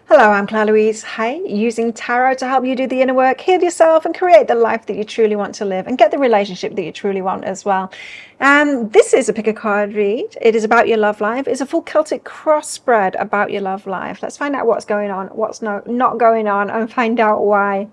Hello, I'm Claire Louise. Hey, using tarot to help you do the inner work, heal yourself, and create the life that you truly want to live, and get the relationship that you truly want as well. And this is a pick a card read. It is about your love life. It's a full Celtic cross spread about your love life. Let's find out what's going on, what's not going on, and find out why.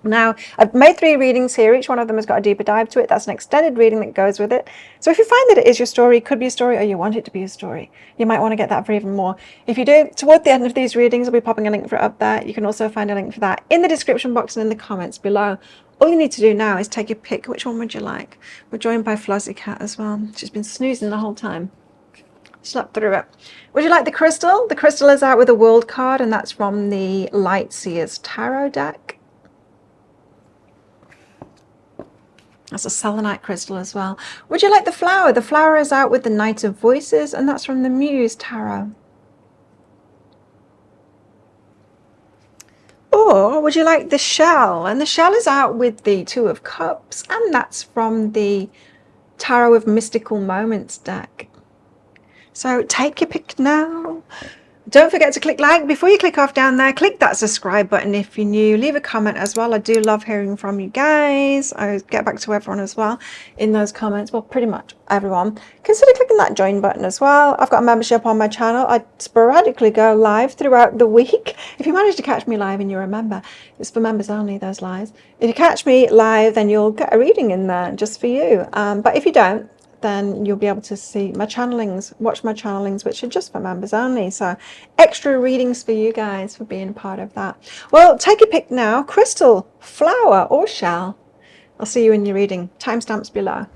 Now, I've made 3 readings here. Each one of them has got a deeper dive to it. That's an extended reading that goes with it. So if you find that it is your story, could be a story, or you want it to be a story, you might want to get that for even more. If you do, toward the end of these readings, I'll be popping a link for it up there. You can also find a link for that in the description box and in the comments below. All you need to do now is take your pick. Which one would you like? We're joined by Flozzy Cat as well. She's been snoozing the whole time. Slept through it. Would you like the crystal? The crystal is out with a world card, and that's from the Light Seers Tarot deck. That's a selenite crystal as well. Would you like the flower? The flower is out with the Knight of Voices, and that's from the Muse Tarot. Or would you like the shell? And the shell is out with the Two of Cups, and that's from the Tarot of Mystical Moments deck. So take your pick now. Don't forget to click like. Before you click off down there, click that subscribe button if you're new. Leave a comment as well. I do love hearing from you guys. I get back to everyone as well in those comments. Well, pretty much everyone. Consider clicking that join button as well. I've got a membership on my channel. I sporadically go live throughout the week. If you manage to catch me live and you're a member, it's for members only, those lives. If you catch me live, then you'll get a reading in there just for you. But if you don't, then you'll be able to see my channelings, watch my channelings, which are just for members only. So extra readings for you guys for being a part of that. Well, take a pick now. Crystal, flower, or shell. I'll see you in your reading. Timestamps below.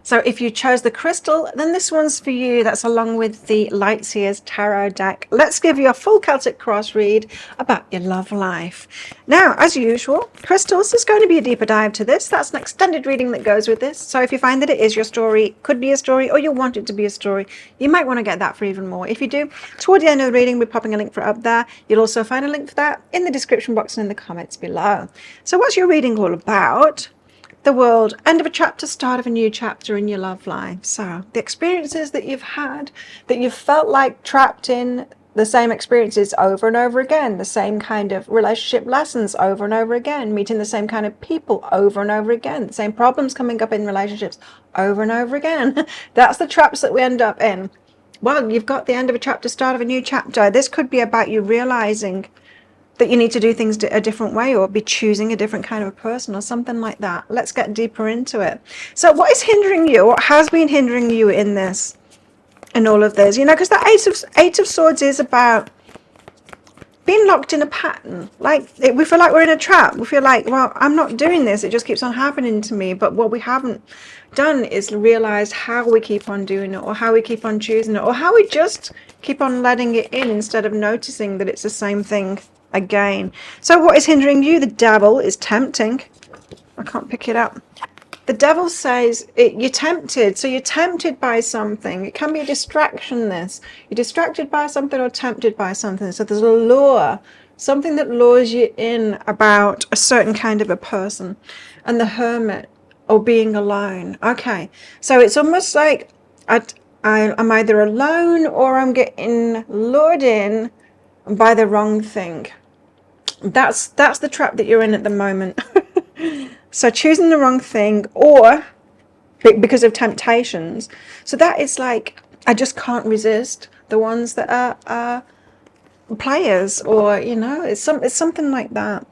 So if you chose the crystal, then this one's for you. That's along with the Light Seers Tarot deck. Let's give you a full Celtic cross read about your love life. Now, as usual, crystals, there's going to be a deeper dive to this. That's an extended reading that goes with this. So if you find that it is your story, could be a story, or you want it to be a story, you might want to get that for even more. If you do, toward the end of the reading, we're popping a link for it up there. You'll also find a link for that in the description box and in the comments below. So what's your reading all about? The world, end of a chapter, start of a new chapter in your love life. So the experiences that you've had, that you've felt like trapped in, the same experiences over and over again, the same kind of relationship lessons over and over again, meeting the same kind of people over and over again, the same problems coming up in relationships over and over again. That's the traps that we end up in. Well, you've got the end of a chapter, start of a new chapter. This could be about you realizing that you need to do things a different way, or be choosing a different kind of a person, or something like that. Let's get deeper into it. So what is hindering you? What has been hindering you in this, in all of this? You know, because the Eight of Swords is about being locked in a pattern. Like, we feel like we're in a trap. We feel like, well, I'm not doing this. It just keeps on happening to me. But what we haven't done is realized how we keep on doing it, or how we keep on choosing it, or how we just keep on letting it in instead of noticing that it's the same thing again. So what is hindering you? The devil is tempting. I can't pick it up. The devil says you're tempted. So you're tempted by something. It can be a distraction, this. You're distracted by something or tempted by something. So there's a lure, something that lures you in about a certain kind of a person. And the hermit, or being alone. Okay. So it's almost like I'm either alone, or I'm getting lured in by the wrong thing. That's the trap that you're in at the moment. So choosing the wrong thing, or because of temptations. So that is like, I just can't resist the ones that are players, or, you know, it's something like that.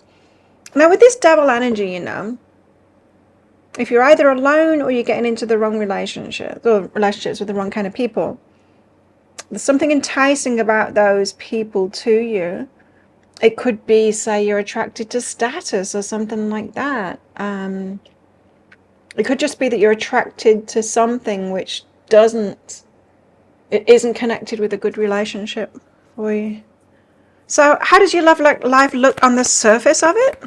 Now with this devil energy, you know, if you're either alone, or you're getting into the wrong relationships, or relationships with the wrong kind of people, there's something enticing about those people to you. It could be, say, you're attracted to status or something like that. It could just be that you're attracted to something which it isn't connected with a good relationship for you. So how does your love life look on the surface of it?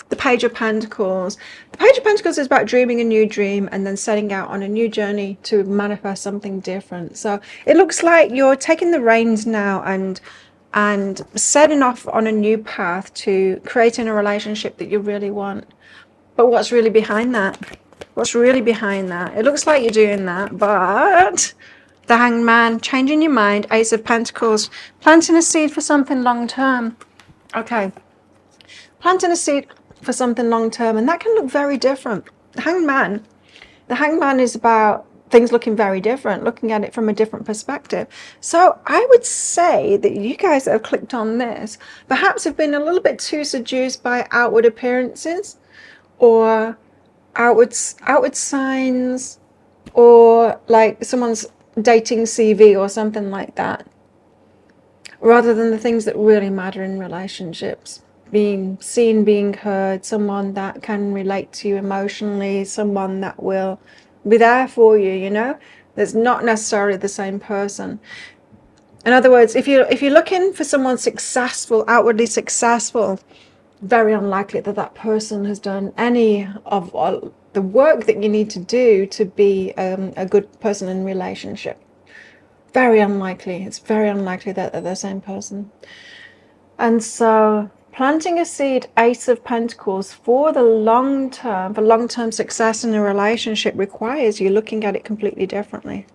The Page of Pentacles. The Page of Pentacles is about dreaming a new dream and then setting out on a new journey to manifest something different. So it looks like you're taking the reins now and setting off on a new path to creating a relationship that you really want. But what's really behind that? What's really behind that? It looks like you're doing that, but The Hanged Man, changing your mind. Ace of Pentacles, planting a seed for something long term. Okay, planting a seed for something long term, and that can look very different. The Hanged Man is about things looking very different, looking at it from a different perspective. So I would say that you guys that have clicked on this perhaps have been a little bit too seduced by outward appearances or outward signs, or like someone's dating CV or something like that, rather than the things that really matter in relationships. Being seen, being heard, someone that can relate to you emotionally, someone that will be there for you, you know, that's not necessarily the same person. In other words, if you're looking for someone successful, outwardly successful, very unlikely that that person has done any of the work that you need to do to be a good person in relationship. Very unlikely. It's very unlikely that they're the same person. And so planting a seed, Ace of Pentacles, for the long term, for long-term success in a relationship, requires you looking at it completely differently.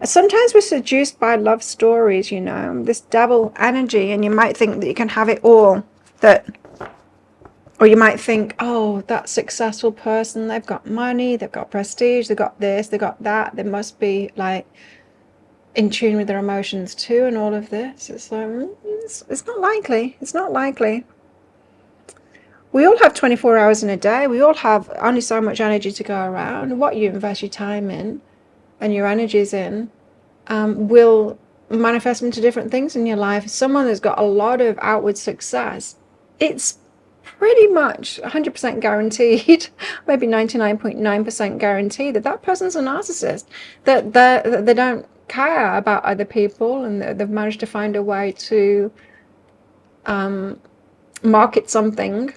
Sometimes we're seduced by love stories, you know, this double energy, and you might think that you can have it all, or you might think, oh, that successful person, they've got money, they've got prestige, they've got this, they've got that, they must be like in tune with their emotions too, and all of this. It's like, it's not likely. It's not likely. We all have 24 hours in a day. We all have only so much energy to go around. What you invest your time in and your energies in will manifest into different things in your life. Someone that's got a lot of outward success, it's pretty much 100% guaranteed, maybe 99.9% guaranteed that that person's a narcissist, that they don't care about other people, and they've managed to find a way to market something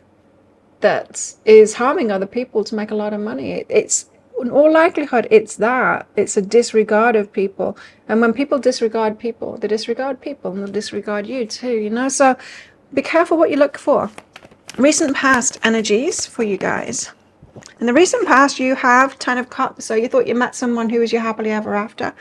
that is harming other people to make a lot of money. It's in all likelihood, it's a disregard of people. And when people disregard people, they disregard people, and they'll disregard you too, you know. So be careful what you look for. Recent past energies for you guys. In the recent past, you have Ten of Cups. So you thought you met someone who was your happily ever after.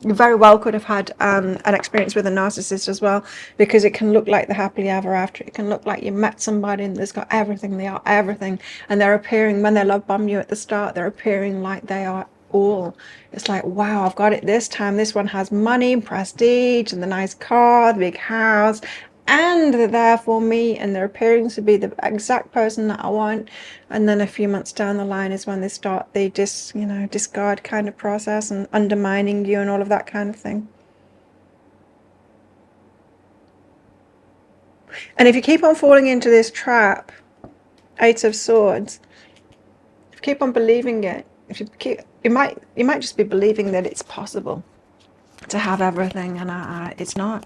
You very well could have had an experience with a narcissist as well, because it can look like the happily ever after. It can look like you met somebody and that's got everything, they are everything, and they're appearing, when they love bomb you at the start, they're appearing like they are all. It's like, wow, I've got it this time. This one has money, prestige, and the nice car, the big house, and they're there for me, and they're appearing to be the exact person that I want. And then a few months down the line is when they start the discard kind of process, and undermining you and all of that kind of thing. And if you keep on falling into this trap, Eight of Swords, if you keep on believing it, you might just be believing that it's possible to have everything, and it's not.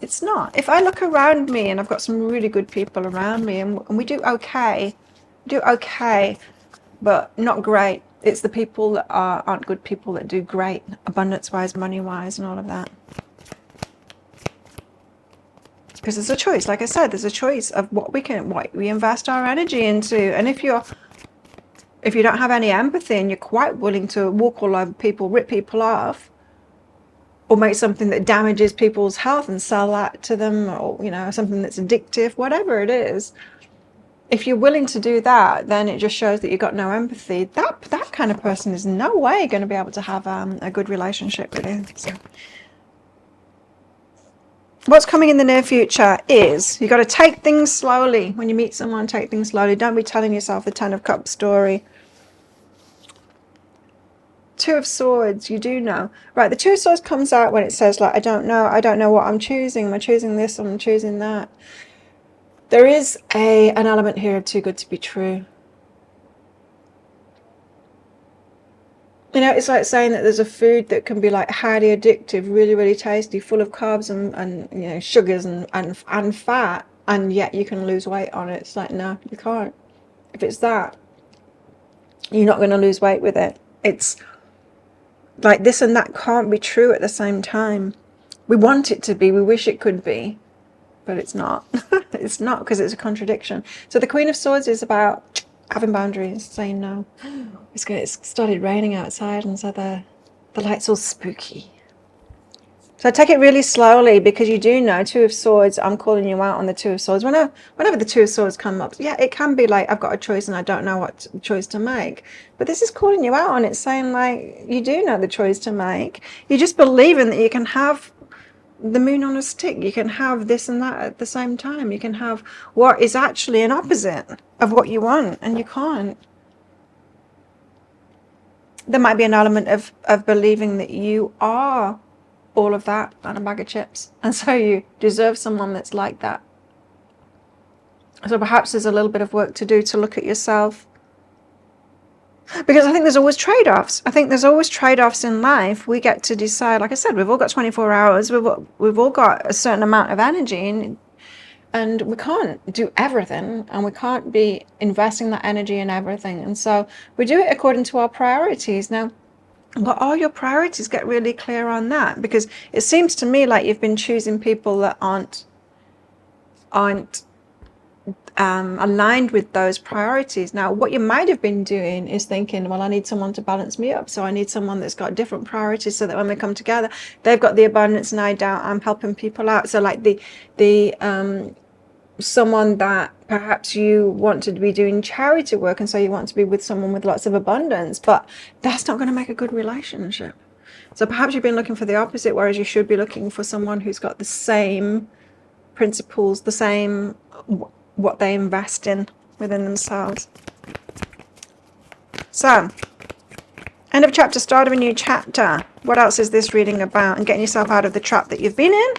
It's not. If I look around me, and I've got some really good people around me, and we do okay, but not great. It's the people that aren't good people that do great, abundance-wise, money-wise, and all of that. Because there's a choice. Like I said, there's a choice of what we invest our energy into. And if you don't have any empathy, and you're quite willing to walk all over people, rip people off, or make something that damages people's health and sell that to them, or something that's addictive, whatever it is, if you're willing to do that, then it just shows that you've got no empathy. That kind of person is no way going to be able to have a good relationship with you. So what's coming in the near future is you got to take things slowly. When you meet someone, take things slowly. Don't be telling yourself the Ten of Cups story. Two of Swords, you do know. Right, the Two of Swords comes out when it says, like, I don't know what I'm choosing. Am I choosing this? Am I choosing that? There is an element here of too good to be true. It's like saying that there's a food that can be like highly addictive, really, really tasty, full of carbs and sugars and fat, and yet you can lose weight on it. It's like, no, you can't. If it's that, you're not going to lose weight with it. It's like this and that can't be true at the same time. We want it to be, we wish it could be, but it's not. It's not, because it's a contradiction. So the Queen of Swords is about having boundaries, saying no. It's started raining outside, and so the light's all spooky. So take it really slowly, because you do know, Two of Swords, I'm calling you out on the Two of Swords. Whenever the Two of Swords come up, yeah, it can be like, I've got a choice and I don't know what choice to make. But this is calling you out on it, saying like, you do know the choice to make. You just believe in that you can have the moon on a stick. You can have this and that at the same time. You can have what is actually an opposite of what you want, and you can't. There might be an element of believing that you are all of that and a bag of chips, and so you deserve someone that's like that. So perhaps there's a little bit of work to do to look at yourself, because I think there's always trade-offs. I think there's always trade-offs in life. We get to decide. Like I said, we've all got 24 hours. We've all got a certain amount of energy, and we can't do everything, and we can't be investing that energy in everything. And so we do it according to our priorities. Now, what are your priorities? Get really clear on that, because it seems to me like you've been choosing people that aren't aligned with those priorities. Now, what you might have been doing is thinking, well, I need someone to balance me up, so I need someone that's got different priorities, so that when we come together, they've got the abundance and I don't. I'm helping people out. So like the someone that perhaps you want to be doing charity work, and so you want to be with someone with lots of abundance, but that's not going to make a good relationship. So perhaps you've been looking for the opposite, whereas you should be looking for someone who's got the same principles, the same what they invest in within themselves. So, end of chapter, start of a new chapter. What else is this reading about? And getting yourself out of the trap that you've been in.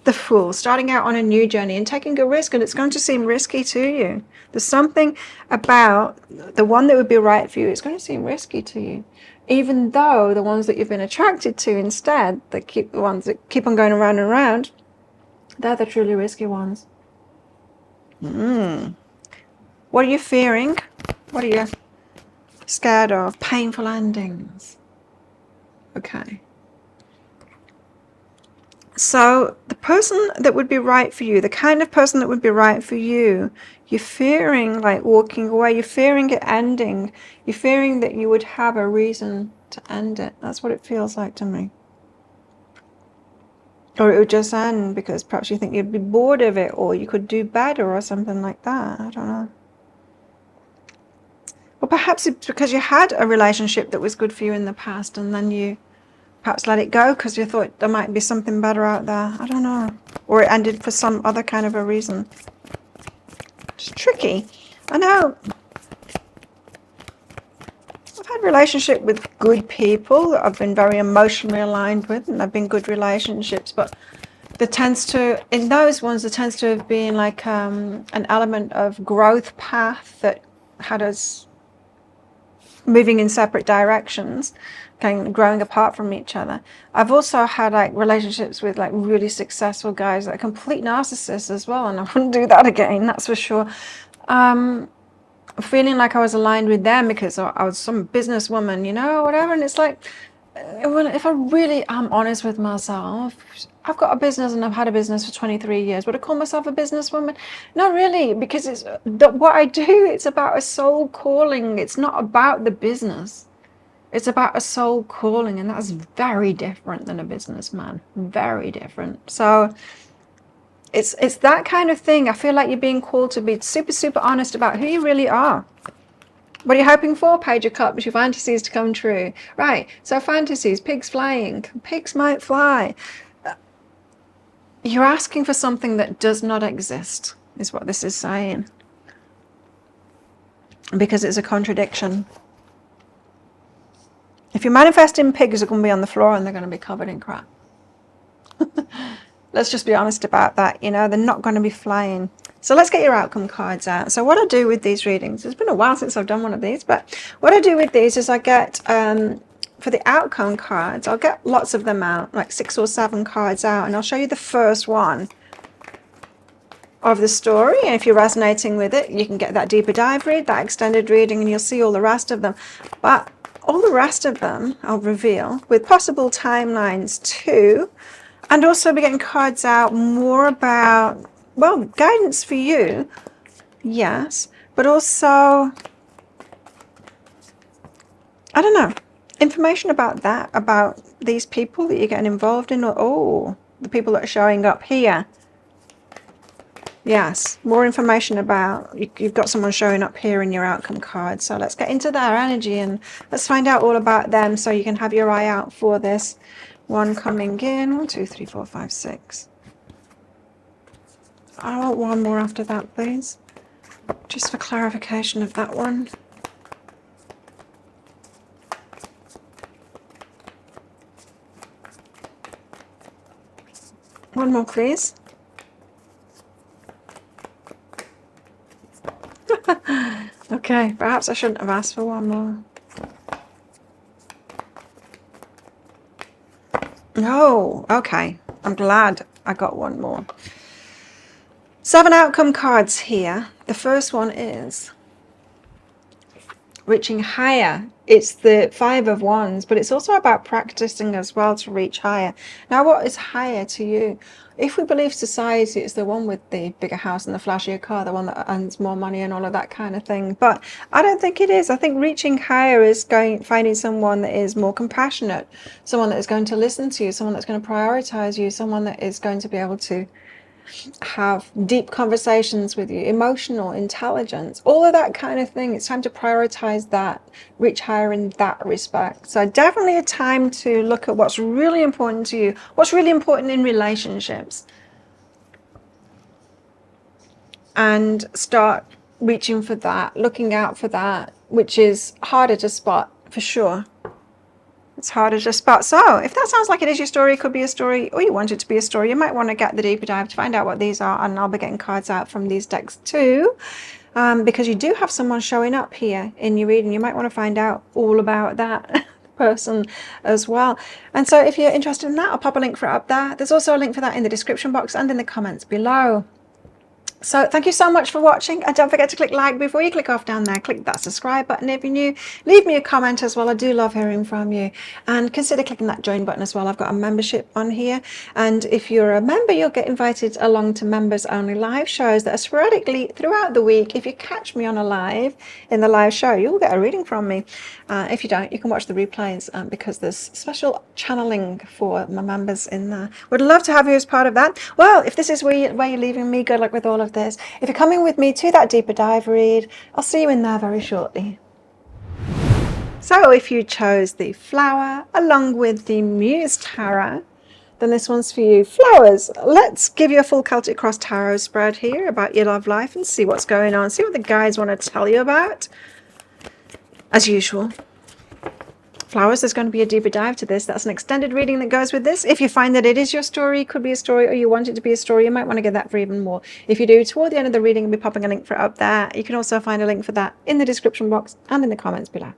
The Fool, starting out on a new journey and taking a risk, and it's going to seem risky to you. There's something about the one that would be right for you. It's going to seem risky to you, even though the ones that you've been attracted to instead, the ones that keep on going around and around, they're the truly risky ones. What are you fearing? What are you scared of? Painful endings. Okay. So the person that would be right for you, the kind of person that would be right for you, you're fearing like walking away, you're fearing it ending, you're fearing that you would have a reason to end it. That's what it feels like to me. Or it would just end because perhaps you think you'd be bored of it, or you could do better or something like that. I don't know. Or perhaps it's because you had a relationship that was good for you in the past, and then you perhaps let it go because you thought there might be something better out there. I don't know. Or it ended for some other kind of a reason. It's tricky. I know. I've had relationship with good people that I've been very emotionally aligned with, and they've been good relationships, but there tends to, in those ones, there tends to have been like an element of growth path that had us moving in separate directions, growing apart from each other. I've also had like relationships with like really successful guys that are complete narcissists as well, and I wouldn't do that again, that's for sure. Feeling like I was aligned with them because I was some businesswoman, you know, whatever, and it's like, well, if I really am honest with myself, I've got a business and I've had a business for 23 years. Would I call myself a businesswoman? Not really, because it's what I do, it's about a soul calling. It's not about the business. It's about a soul calling, and that's very different than a businessman. Very different. So it's that kind of thing. I feel like you're being called to be super, super honest about who you really are. What are you hoping for? Page of Cups, your fantasies to come true. Right, so fantasies, pigs flying. Pigs might fly. You're asking for something that does not exist, is what this is saying. Because it's a contradiction. If you're manifesting, pigs are going to be on the floor and they're going to be covered in crap. Let's just be honest about that, you know, they're not going to be flying. So let's get your outcome cards out. So what I do with these readings, it's been a while since I've done one of these, but what I do with these is I get, for the outcome cards, I'll get lots of them out, like 6 or 7 cards out, and I'll show you the first one of the story. And if you're resonating with it, you can get that deeper dive read, that extended reading, and you'll see all the rest of them. But all the rest of them I'll reveal with possible timelines too. And also be getting cards out more about, well, guidance for you, yes, but also I don't know. Information about that, about these people that you're getting involved in, or oh, the people that are showing up here. Yes, more information about, you've got someone showing up here in your outcome card. So let's get into their energy and let's find out all about them so you can have your eye out for this one coming in. 1, 2, 3, 4, 5, 6. I want one more after that, please. Just for clarification of that one. One more, please. Okay, perhaps I shouldn't have asked for one more. No, okay. I'm glad I got one more. 7 outcome cards here. The first one is reaching higher. It's the 5 of Wands, but it's also about practicing as well to reach higher. Now, what is higher to you? If we believe society is the one with the bigger house and the flashier car, the one that earns more money and all of that kind of thing, but I don't think it is. I think reaching higher is finding someone that is more compassionate, someone that is going to listen to you, someone that's going to prioritize you, someone that is going to be able to have deep conversations with you, emotional intelligence, all of that kind of thing. It's time to prioritize that, reach higher in that respect. So definitely a time to look at what's really important to you, what's really important in relationships, and start reaching for that, looking out for that, which is harder to spot for sure. It's harder to spot. So if that sounds like it is your story, it could be a story, or you want it to be a story, you might want to get the deeper dive to find out what these are, and I'll be getting cards out from these decks too, because you do have someone showing up here in your reading. You might want to find out all about that person as well. And so if you're interested in that, I'll pop a link for it up there. There's also a link for that in the description box and in the comments below. So thank you so much for watching, and don't forget to click like before you click off down there. Click that subscribe button if you're new. Leave me a comment as well. I do love hearing from you, and consider clicking that join button as well. I've got a membership on here, and if you're a member, you'll get invited along to members only live shows that are sporadically throughout the week. If you catch me on a live in the live show, you'll get a reading from me. If you don't, you can watch the replays, because there's special channeling for my members in there. Would love to have you as part of that. Well, if this is where you're leaving me, good luck with all of this. If you're coming with me to that deeper dive read, I'll see you in there very shortly. So if you chose the flower along with the Muse Tarot, then this one's for you. Flowers, let's give you a full Celtic Cross Tarot spread here about your love life and see what's going on. See what the guides want to tell you about. As usual. Flowers, there's going to be a deeper dive to this. That's an extended reading that goes with this. If you find that it is your story, could be a story, or you want it to be a story, you might want to get that for even more. If you do, toward the end of the reading, I'll be popping a link for it up there. You can also find a link for that in the description box and in the comments below.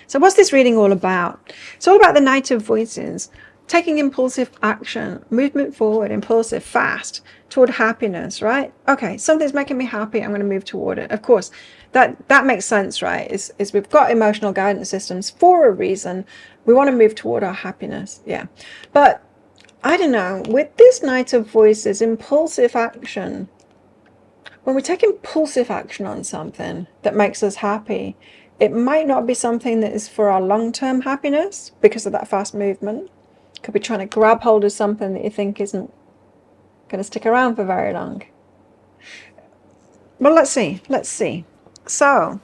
So what's this reading all about? It's all about the Knight of Voices, taking impulsive action, movement forward, impulsive, fast, toward happiness, right? Okay, something's making me happy, I'm going to move toward it. Of course, that makes sense, right? Is we've got emotional guidance systems for a reason. We want to move toward our happiness, yeah. But I don't know, with this Knight of Voices, impulsive action, when we take impulsive action on something that makes us happy, it might not be something that is for our long-term happiness because of that fast movement. Could be trying to grab hold of something that you think isn't going to stick around for very long. Well, let's see. So,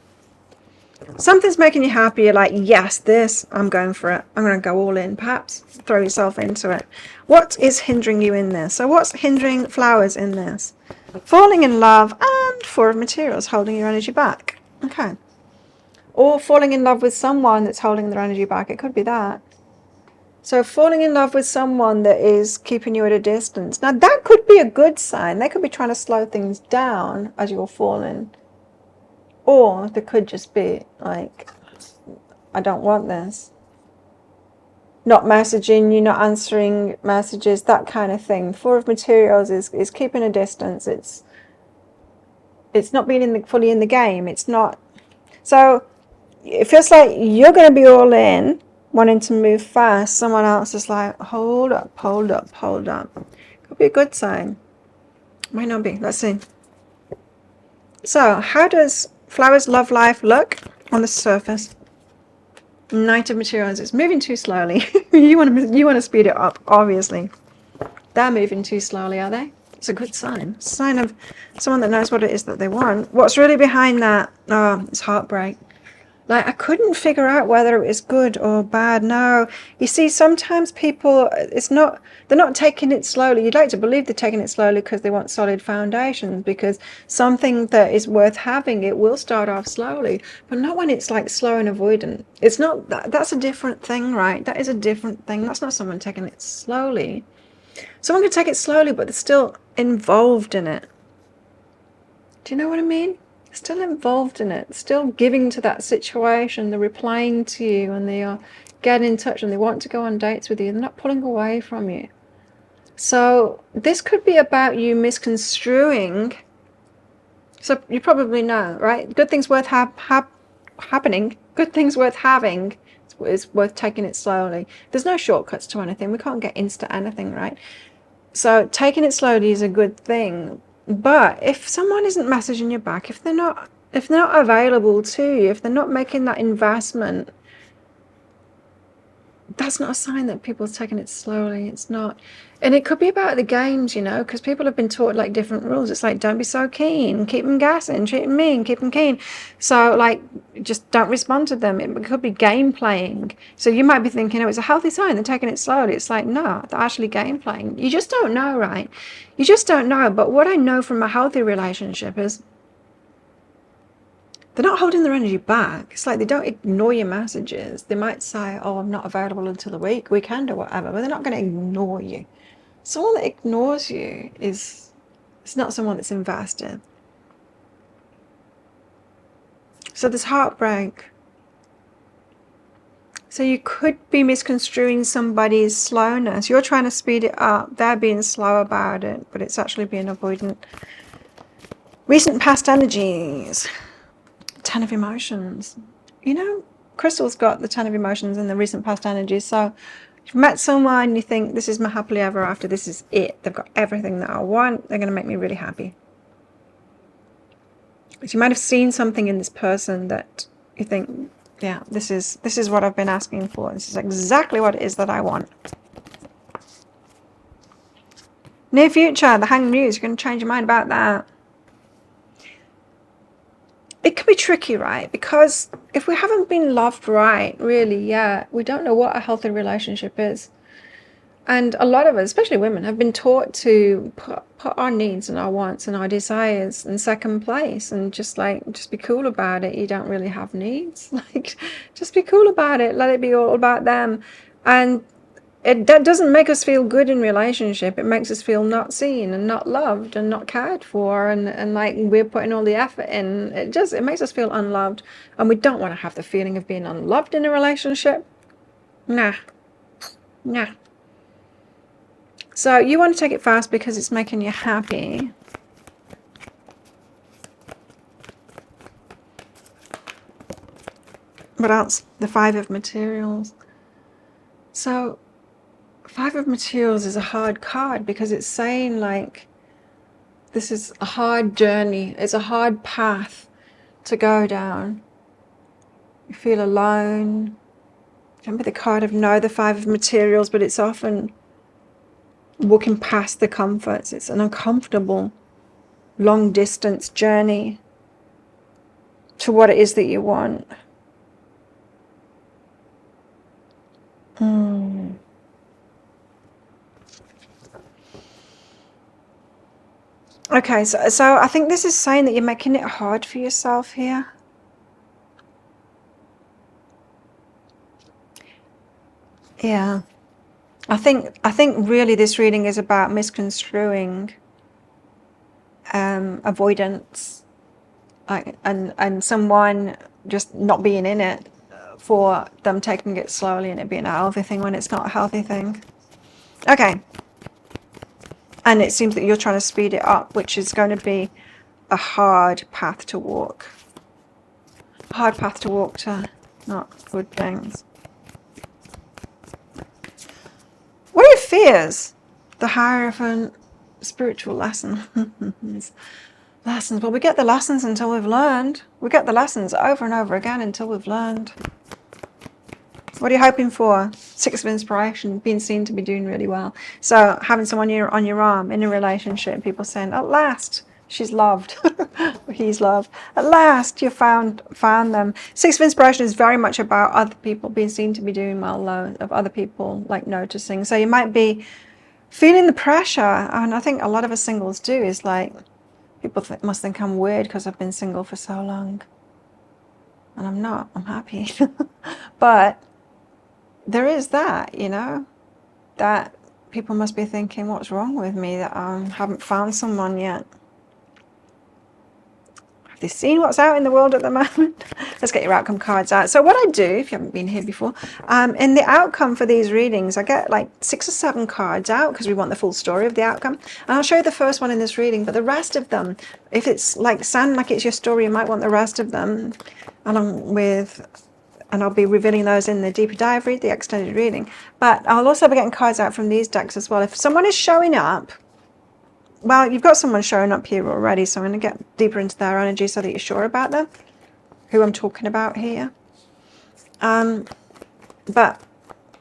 something's making you happy. You're like, yes, this, I'm going for it. I'm going to go all in. Perhaps throw yourself into it. What is hindering you in this? So what's hindering flowers in this? Falling in love and 4 of Materials, holding your energy back. Okay. Or falling in love with someone that's holding their energy back. It could be that. So falling in love with someone that is keeping you at a distance. Now that could be a good sign. They could be trying to slow things down as you're falling. Or they could just be like, I don't want this. Not messaging you, not answering messages, that kind of thing. 4 of Materials is keeping a distance. It's not being fully in the game. It's not. So it feels like you're going to be all in, wanting to move fast. Someone else is like, hold up. Could be a good sign. Might not be. Let's see. So how does Flowers' love life look on the surface? Knight of Materials. It's moving too slowly. you want to speed it up, obviously. They're moving too slowly, are they? It's a good sign. It's a sign of someone that knows what it is that they want. What's really behind that? Oh, it's heartbreak. Like, I couldn't figure out whether it was good or bad. No. You see, sometimes people, they're not taking it slowly. You'd like to believe they're taking it slowly because they want solid foundations, because something that is worth having, it will start off slowly, but not when it's like slow and avoidant. It's not, that's a different thing, right? That is a different thing. That's not someone taking it slowly. Someone can take it slowly, but they're still involved in it. Do you know what I mean? Still involved in it, still giving to that situation, they're replying to you, and they are getting in touch, and they want to go on dates with you. They're not pulling away from you. So this could be about you misconstruing. So you probably know, right? Good things worth happening. Good things worth having. It's worth taking it slowly. There's no shortcuts to anything. We can't get into anything, right? So taking it slowly is a good thing. But if someone isn't messaging you back, if they're not available to you, if they're not making that investment, that's not a sign that people are taking it slowly. It's not. And it could be about the games, you know, because people have been taught like different rules. It's like, don't be so keen, keep them gassing, treat them mean, keep them keen. So like, just don't respond to them. It could be game playing. So you might be thinking, oh, it's a healthy sign, they're taking it slowly. It's like, no, they're actually game playing. You just don't know, right? You just don't know. But what I know from a healthy relationship is they're not holding their energy back. It's like they don't ignore your messages. They might say, oh, I'm not available until the weekend or whatever, but they're not going to ignore you. Someone that ignores you it's not someone that's invested. So there's heartbreak. So you could be misconstruing somebody's slowness. You're trying to speed it up. They're being slow about it, but it's actually being avoidant. Recent past energies. 10 of emotions. You know, Crystal's got the 10 of emotions and the recent past energies. So you've met someone, you think, this is my happily ever after, this is it. They've got everything that I want. They're going to make me really happy. But you might have seen something in this person that you think, yeah, this is what I've been asking for. This is exactly what it is that I want. Near future, the Hanged Muse, you're going to change your mind about that. It can be tricky, right? Because if we haven't been loved right, really, yet, we don't know what a healthy relationship is. And a lot of us, especially women, have been taught to put our needs and our wants and our desires in second place, and just be cool about it. You don't really have needs. Like, just be cool about it. Let it be all about them. And that doesn't make us feel good in relationship. It makes us feel not seen and not loved and not cared for, and like we're putting all the effort in. It makes us feel unloved, and we don't want to have the feeling of being unloved in a relationship. Nah. So you want to take it fast because it's making you happy. What else? The 5 of Materials. So 5 of Materials is a hard card because it's saying like this is a hard journey. It's a hard path to go down. You feel alone. Remember the card of No, the 5 of Materials, but it's often walking past the comforts. It's an uncomfortable, long distance journey to what it is that you want. Okay, so I think this is saying that you're making it hard for yourself here. Yeah. I think really this reading is about misconstruing avoidance, and someone just not being in it for them taking it slowly and it being a healthy thing when it's not a healthy thing. Okay. And it seems that you're trying to speed it up, which is going to be a hard path to walk. A hard path to walk to not good things. What are your fears? The Hierophant, spiritual lesson. Lessons. Well, we get the lessons until we've learned. We get the lessons over and over again until we've learned. What are you hoping for? Six of Inspiration, being seen to be doing really well. So having someone on your arm in a relationship, people saying, at last, she's loved, or he's loved. At last, you found them. Six of Inspiration is very much about other people being seen to be doing well, though, of other people like noticing. So you might be feeling the pressure, and I think a lot of us singles do, is like, people must think I'm weird because I've been single for so long. And I'm not, I'm happy. But there is that, you know, that people must be thinking, what's wrong with me that I haven't found someone yet? Have they seen what's out in the world at the moment? Let's get your outcome cards out. So what I do, if you haven't been here before, in the outcome for these readings, I get like 6 or 7 cards out because we want the full story of the outcome. And I'll show you the first one in this reading, but the rest of them, if it's like sounding like it's your story, you might want the rest of them along with... And I'll be revealing those in the deeper dive read, the extended reading. But I'll also be getting cards out from these decks as well. If someone is showing up, well, you've got someone showing up here already, so I'm going to get deeper into their energy so that you're sure about them, who I'm talking about here. But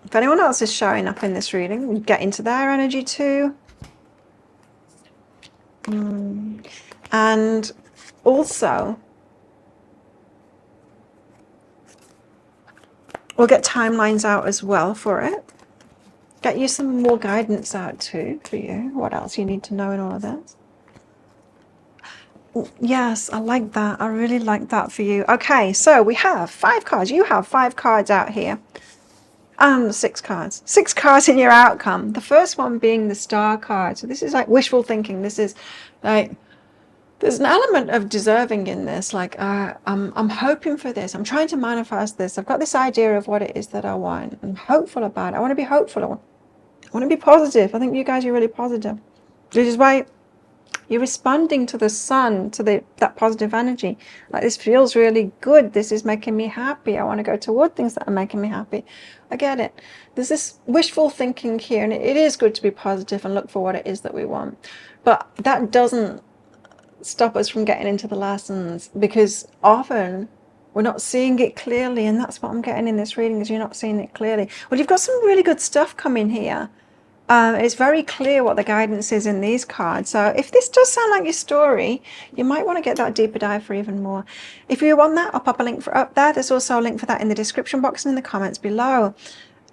if anyone else is showing up in this reading, we get into their energy too. And also... we'll get timelines out as well for it. Get you some more guidance out too for you. What else you need to know in all of this? Yes, I like that. I really like that for you. Okay, so we have 5 cards. You have 5 cards out here. And 6 cards. 6 cards in your outcome. The first one being the Star card. So this is like wishful thinking. This is like... there's an element of deserving in this, like I'm hoping for this, I'm trying to manifest this, I've got this idea of what it is that I want, I'm hopeful about it, I want to be hopeful, I want to be positive. I think you guys are really positive, which is why you're responding to the sun, to that positive energy, like this feels really good, this is making me happy, I want to go toward things that are making me happy. I get it. There's this wishful thinking here, and it is good to be positive and look for what it is that we want, but that doesn't stop us from getting into the lessons, because often we're not seeing it clearly, and that's what I'm getting in this reading, is you're not seeing it clearly. Well, you've got some really good stuff coming here. It's very clear what the guidance is in these cards. So if this does sound like your story, you might want to get that deeper dive for even more. If you want that, I'll pop a link for up there. There's also a link for that in the description box and in the comments below.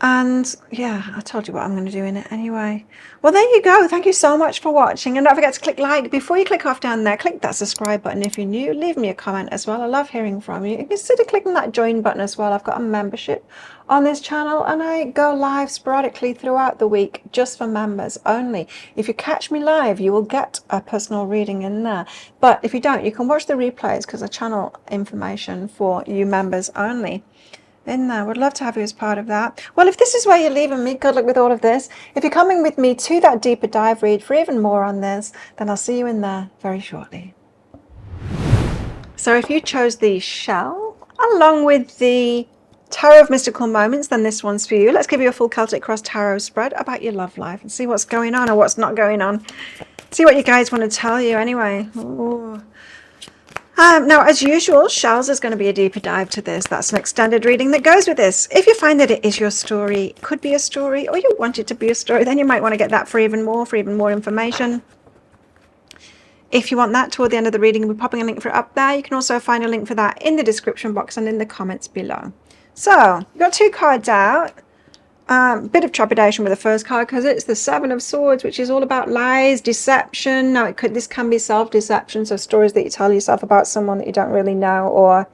And yeah, I told you what I'm going to do in it anyway. Well, there you go. Thank you so much for watching. And don't forget to click like. Before you click off down there, click that subscribe button if you're new. Leave me a comment as well. I love hearing from you. And consider clicking that join button as well. I've got a membership on this channel, and I go live sporadically throughout the week just for members only. If you catch me live, you will get a personal reading in there. But if you don't, you can watch the replays, because I channel information for you members only in there. Would love to have you as part of that. Well, if this is where you're leaving me, good luck with all of this. If you're coming with me to that deeper dive read for even more on this, then I'll see you in there very shortly. So if you chose the shell along with the Tarot of Mystical Moments, then this one's for you. Let's give you a full Celtic Cross Tarot spread about your love life and see what's going on or what's not going on. See what you guys want to tell you anyway. Ooh. Now, as usual, shells is going to be a deeper dive to this. That's an extended reading that goes with this. If you find that it is your story, could be a story, or you want it to be a story, then you might want to get that for even more information. If you want that toward the end of the reading, we're popping a link for it up there. You can also find a link for that in the description box and in the comments below. So, you've got 2 cards out. Bit of trepidation with the first card because it's the 7 of Swords, which is all about lies, deception. Now, this can be self-deception, so stories that you tell yourself about someone that you don't really know, or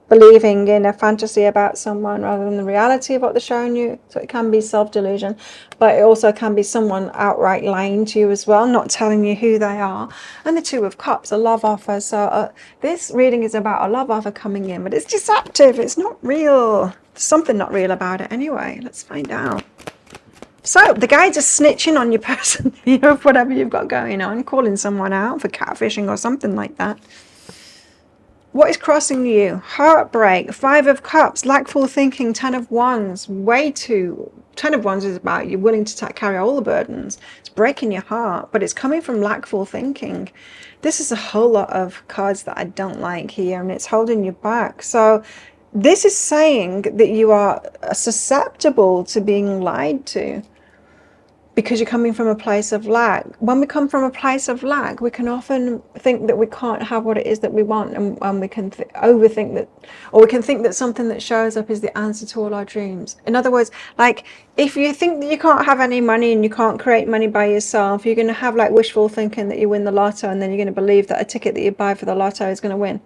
believing in a fantasy about someone rather than the reality of what they're showing you. So it can be self-delusion, but it also can be someone outright lying to you as well, not telling you who they are. And the 2 of Cups, a love offer. So this reading is about a love offer coming in, but it's deceptive. It's not real. There's something not real about it anyway. Let's find out. So the guides are snitching on your person, you know, whatever you've got going on, calling someone out for catfishing or something like that. What is crossing you? Heartbreak, 5 of Cups, lackful thinking, 10 of Wands, way too. 10 of Wands is about you willing to carry all the burdens. It's breaking your heart, but it's coming from lackful thinking. This is a whole lot of cards that I don't like here, and it's holding you back. So this is saying that you are susceptible to being lied to, because you're coming from a place of lack. When we come from a place of lack, we can often think that we can't have what it is that we want, and we can overthink that, or we can think that something that shows up is the answer to all our dreams. In other words, like, if you think that you can't have any money and you can't create money by yourself, you're going to have like wishful thinking that you win the lotto, and then you're going to believe that a ticket that you buy for the lotto is going to win.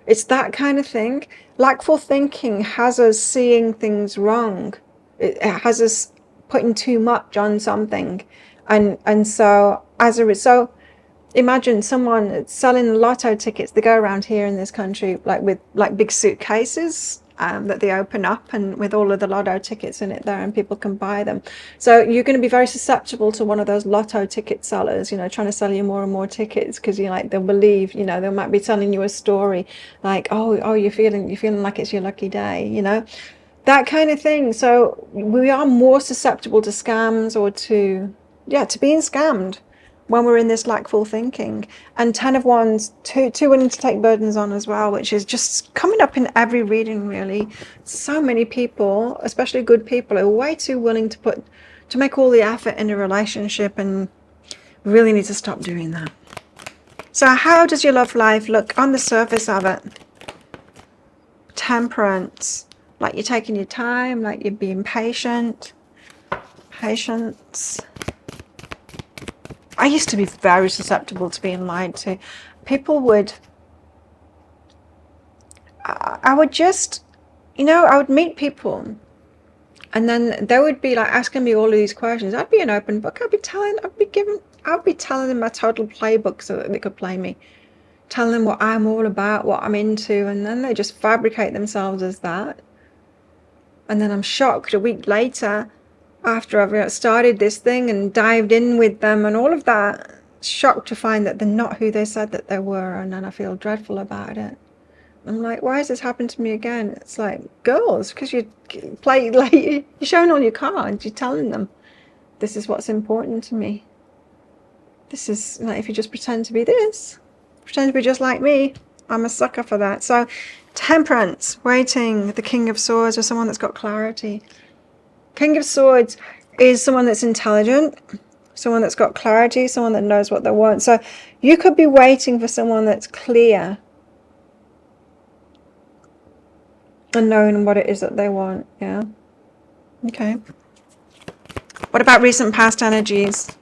It's that kind of thing. Lackful thinking has us seeing things wrong. It has us putting too much on something, and so as a result, imagine someone selling lotto tickets. They go around here in this country like with like big suitcases that they open up, and with all of the lotto tickets in it there, and people can buy them. So you're going to be very susceptible to one of those lotto ticket sellers, you know, trying to sell you more and more tickets, because you like, they'll believe, you know, they might be telling you a story like, oh, you're feeling like it's your lucky day, you know, that kind of thing. So we are more susceptible to scams, or to being scammed when we're in this lackful thinking. And 10 of Wands, too willing to take burdens on as well, which is just coming up in every reading really. So many people, especially good people, are way too willing to make all the effort in a relationship, and really need to stop doing that. So how does your love life look on the surface of it? Temperance. Like, you're taking your time, like you're being patient. Patience. I used to be very susceptible to being lied to. People would, I would just, you know, I would meet people, and then they would be like asking me all of these questions. I'd be an open book. I'd be telling them my total playbook so that they could play me, telling them what I'm all about, what I'm into, and then they just fabricate themselves as that. And then I'm shocked a week later, after I've started this thing and dived in with them and all of that, shocked to find that they're not who they said that they were, and then I feel dreadful about it. I'm like, why has this happened to me again? It's like, girls, because you play, like, you're showing all your cards, you're telling them, this is what's important to me. This is, like, if you just pretend to be this, pretend to be just like me, I'm a sucker for that. So Temperance, waiting, the King of Swords, or someone that's got clarity. King of Swords is someone that's intelligent, someone that's got clarity, someone that knows what they want. So you could be waiting for someone that's clear and knowing what it is that they want. Yeah. Okay. What about recent past energies?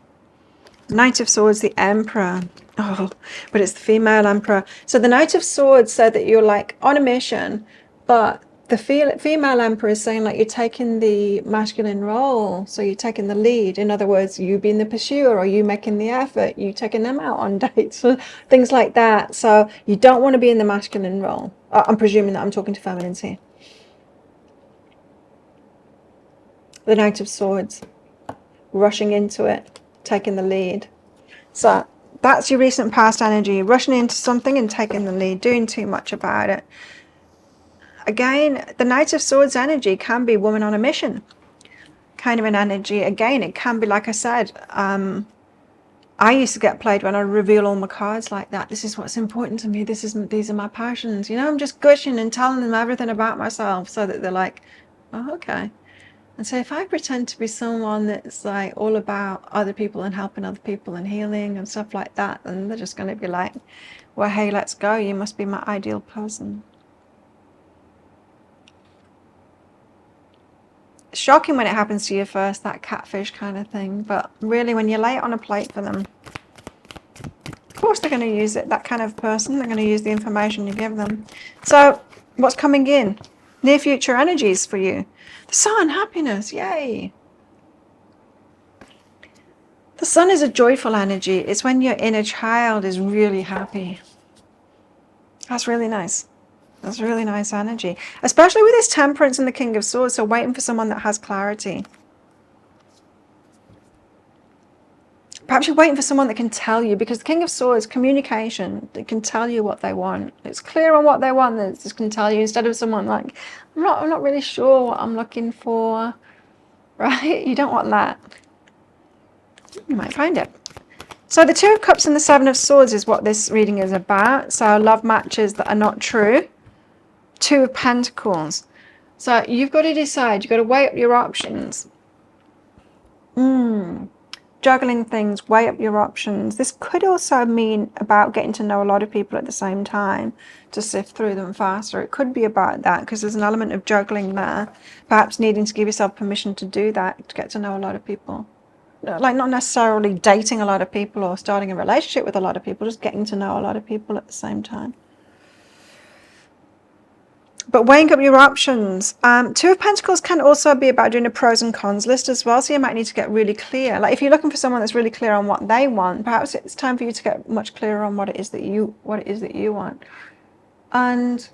Knight of Swords, the Emperor. Oh, but it's the female Emperor. So the Knight of Swords said that you're like on a mission, but the female Emperor is saying like you're taking the masculine role, so you're taking the lead. In other words, you being the pursuer, or you making the effort, you taking them out on dates, things like that. So you don't want to be in the masculine role. I'm presuming that I'm talking to feminines here. The Knight of Swords, rushing into it, taking the lead. So that's your recent past energy, rushing into something and taking the lead, doing too much about it. Again, the Knight of Swords energy can be woman on a mission kind of an energy. Again, it can be, like I said, I used to get played when I reveal all my cards like that. This is what's important to me. These are my passions. You know, I'm just gushing and telling them everything about myself, so that they're like, oh, okay. And so if I pretend to be someone that's like all about other people and helping other people and healing and stuff like that, then they're just going to be like, well, hey, let's go. You must be my ideal person. Shocking when it happens to you first, that catfish kind of thing. But really, when you lay it on a plate for them, of course they're going to use it. That kind of person, they're going to use the information you give them. So what's coming in? Near future energies for you. The Sun, happiness, yay. The Sun is a joyful energy. It's when your inner child is really happy. That's really nice. That's really nice energy, especially with this Temperance and the King of Swords. So waiting for someone that has clarity. Perhaps you're waiting for someone that can tell you, because the King of Swords, communication, they can tell you what they want. It's clear on what they want, they just can tell you, instead of someone like, I'm not really sure what I'm looking for, right? You don't want that. You might find it. So the Two of Cups and the Seven of Swords is what this reading is about. So love matches that are not true. Two of Pentacles. So you've got to decide. You've got to weigh up your options. Juggling things, weigh up your options. This could also mean about getting to know a lot of people at the same time to sift through them faster. It could be about that because there's an element of juggling there. Perhaps needing to give yourself permission to do that, to get to know a lot of people. Like not necessarily dating a lot of people or starting a relationship with a lot of people, just getting to know a lot of people at the same time. But weighing up your options. Two of Pentacles can also be about doing a pros and cons list as well. So you might need to get really clear. Like if you're looking for someone that's really clear on what they want, perhaps it's time for you to get much clearer on what it is that you want. And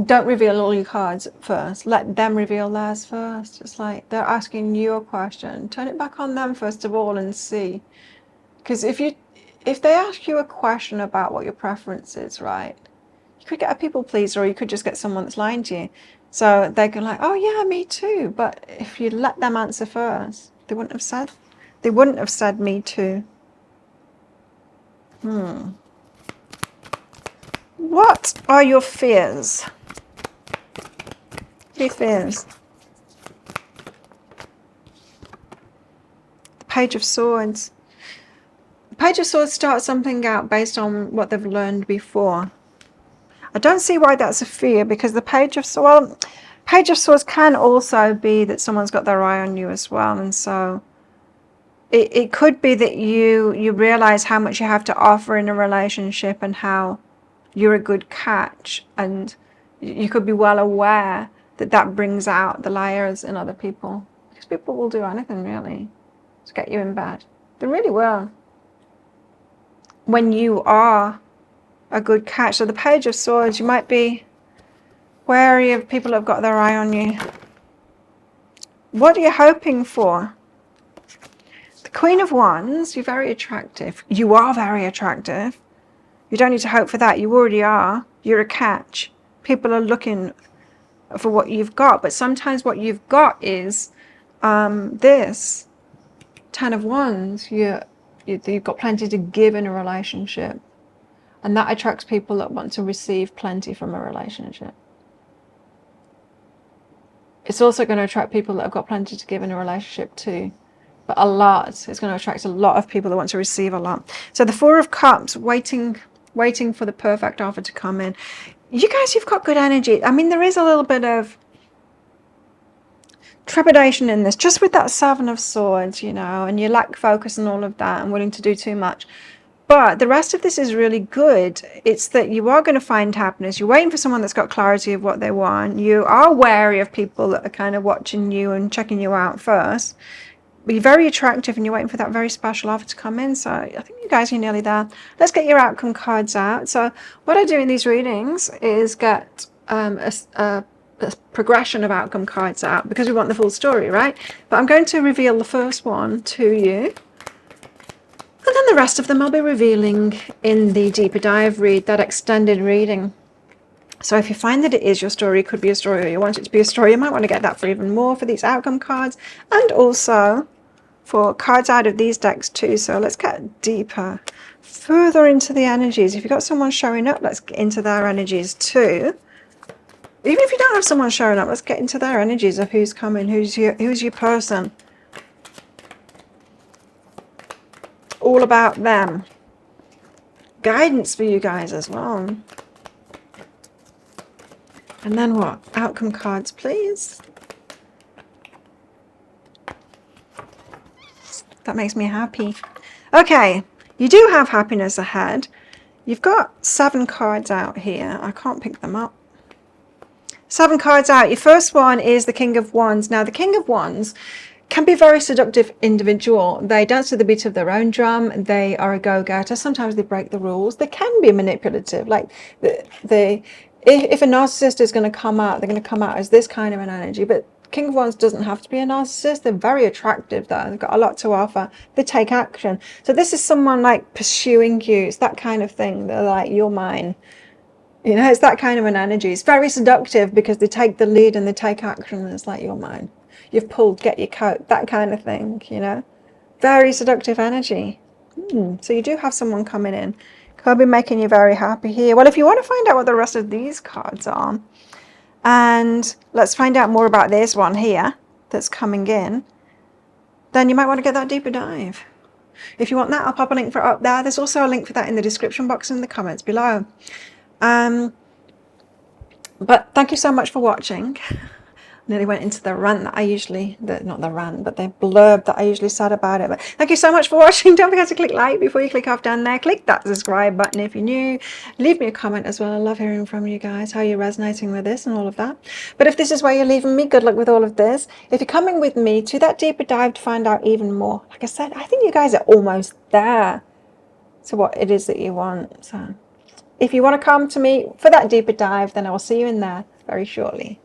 don't reveal all your cards first. Let them reveal theirs first. It's like they're asking you a question. Turn it back on them first of all and see. Because if they ask you a question about what your preference is, right? You could get a people pleaser, or you could just get someone that's lying to you. So they can like, oh yeah, me too. But if you let them answer first, they wouldn't have said me too. What are your fears? What are your fears? The Page of Swords. The Page of Swords starts something out based on what they've learned before. I don't see why that's a fear, because the Page of Swords, Page of Swords can also be that someone's got their eye on you as well, and so it could be that you realize how much you have to offer in a relationship and how you're a good catch, and you could be well aware that that brings out the liars in other people, because people will do anything really to get you in bed. They really will, when you are a good catch. So the Page of Swords, you might be wary of people who have got their eye on you. What are you hoping for? The Queen of Wands, you're very attractive. You are very attractive. You don't need to hope for that. You already are. You're a catch. People are looking for what you've got, but sometimes what you've got is this Ten of Wands. You've got plenty to give in a relationship. And that attracts people that want to receive plenty from a relationship. It's also going to attract people that have got plenty to give in a relationship too. But a lot. It's going to attract a lot of people that want to receive a lot. So the Four of Cups, waiting for the perfect offer to come in. You guys, you've got good energy. I mean, there is a little bit of trepidation in this, just with that Seven of Swords, you know, and you lack focus and all of that and willing to do too much. But the rest of this is really good. It's that you are going to find happiness. You're waiting for someone that's got clarity of what they want. You are wary of people that are kind of watching you and checking you out first. But you're very attractive and you're waiting for that very special offer to come in. So I think you guys are nearly there. Let's get your outcome cards out. So what I do in these readings is get a progression of outcome cards out because we want the full story, right? But I'm going to reveal the first one to you. And then the rest of them I'll be revealing in the deeper dive read, that extended reading. So if you find that it is your story, it could be a story, or you want it to be a story, you might want to get that for even more for these outcome cards, and also for cards out of these decks too. So let's get deeper, further into the energies. If you've got someone showing up, let's get into their energies too. Even if you don't have someone showing up, let's get into their energies of who's coming, who's your person. All about them. Guidance for you guys as well. And then what? Outcome cards, please. That makes me happy. Okay, you do have happiness ahead. You've got 7 cards out here. I can't pick them up. 7 cards out. Your first one is the King of Wands. Now, the King of Wands can be a very seductive individual. They dance to the beat of their own drum. They are a go-getter. Sometimes they break the rules. They can be manipulative. Like if a narcissist is going to come out, they're going to come out as this kind of an energy. But King of Wands doesn't have to be a narcissist. They're very attractive though. They've got a lot to offer. They take action. So this is someone like pursuing you. It's that kind of thing. They're like, you're mine. You know, it's that kind of an energy. It's very seductive because they take the lead and they take action. And it's like, you're mine. You've pulled, get your coat, that kind of thing, you know. Very seductive energy. So you do have someone coming in. Could be making you very happy here. Well, if you want to find out what the rest of these cards are, and let's find out more about this one here that's coming in, then you might want to get that deeper dive. If you want that, I'll pop a link for it up there. There's also a link for that in the description box and in the comments below. But thank you so much for watching. Nearly went into the rant that I usually, not the rant, but the blurb that I usually said about it. But thank you so much for watching. Don't forget to click like before you click off down there. Click that subscribe button if you're new. Leave me a comment as well. I love hearing from you guys, how you're resonating with this and all of that. But if this is where you're leaving me, good luck with all of this. If you're coming with me to that deeper dive to find out even more, like I said, I think you guys are almost there to what it is that you want. So if you want to come to me for that deeper dive, then I will see you in there very shortly.